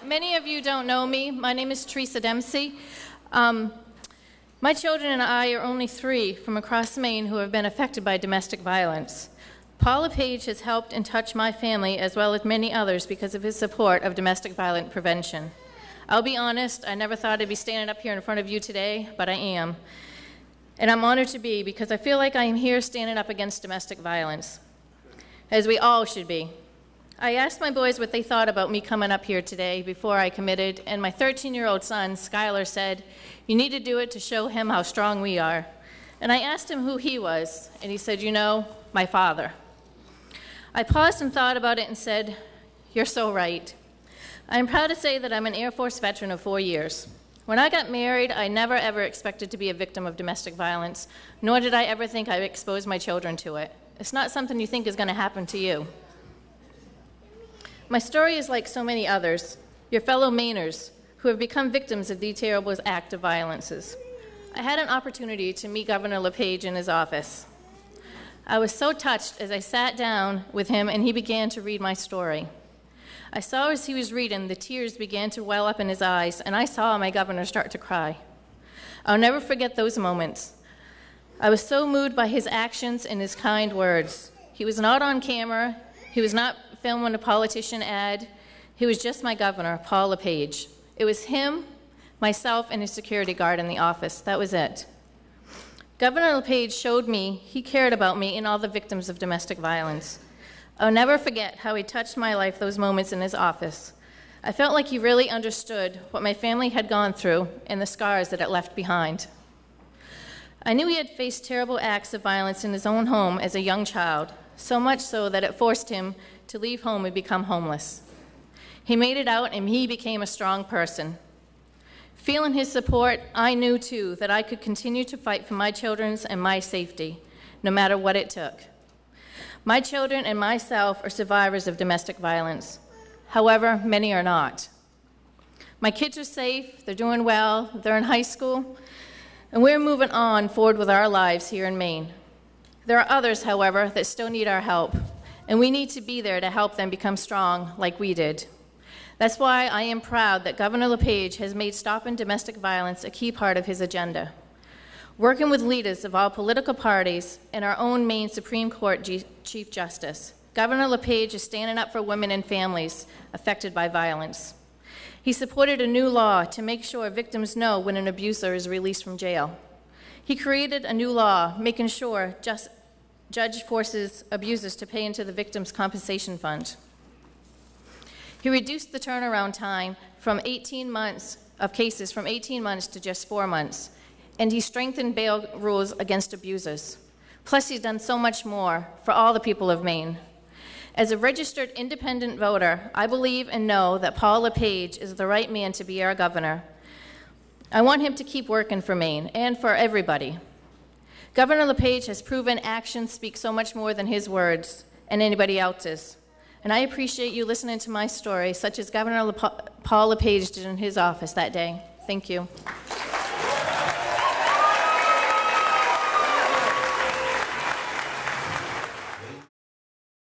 Many of you don't know me. My name is Theresa Dempsey. My children and I are only 3 from across Maine who have been affected by domestic violence. Paul LePage has helped and touched my family as well as many others because of his support of domestic violence prevention. I'll be honest, I never thought I'd be standing up here in front of you today, but I am. And I'm honored to be because I feel like I am here standing up against domestic violence, as we all should be. I asked my boys what they thought about me coming up here today before I committed, and my 13-year-old son, Skylar, said, "You need to do it to show him how strong we are." And I asked him who he was, and he said, "You know, my father." I paused and thought about it and said, "You're so right." I'm proud to say that I'm an Air Force veteran of 4 years. When I got married, I never ever expected to be a victim of domestic violence, nor did I ever think I'd expose my children to it. It's not something you think is going to happen to you. My story is like so many others, your fellow Mainers, who have become victims of these terrible acts of violences. I had an opportunity to meet Governor LePage in his office. I was so touched as I sat down with him and he began to read my story. I saw as he was reading, the tears began to well up in his eyes, and I saw my governor start to cry. I'll never forget those moments. I was so moved by his actions and his kind words. He was not on camera. He was not filming a politician ad. He was just my governor, Paul LePage. It was him, myself, and his security guard in the office. That was it. Governor LePage showed me he cared about me and all the victims of domestic violence. I'll never forget how he touched my life those moments in his office. I felt like he really understood what my family had gone through and the scars that it left behind. I knew he had faced terrible acts of violence in his own home as a young child, so much so that it forced him to leave home and become homeless. He made it out and he became a strong person. Feeling his support, I knew too that I could continue to fight for my children's and my safety, no matter what it took. My children and myself are survivors of domestic violence. However, many are not. My kids are safe, they're doing well, they're in high school, and we're moving on forward with our lives here in Maine. There are others, however, that still need our help, and we need to be there to help them become strong like we did. That's why I am proud that Governor LePage has made stopping domestic violence a key part of his agenda. Working with leaders of all political parties and our own Maine Supreme Court Chief Justice, Governor LePage is standing up for women and families affected by violence. He supported a new law to make sure victims know when an abuser is released from jail. He created a new law making sure judge forces abusers to pay into the victim's compensation fund. He reduced the turnaround time from 18 months of cases from 18 months to just 4 months, and he strengthened bail rules against abusers. Plus, he's done so much more for all the people of Maine. As a registered independent voter, I believe and know that Paul LePage is the right man to be our governor. I want him to keep working for Maine and for everybody. Governor LePage has proven actions speak so much more than his words and anybody else's. And I appreciate you listening to my story, such as Governor Paul LePage did in his office that day. Thank you.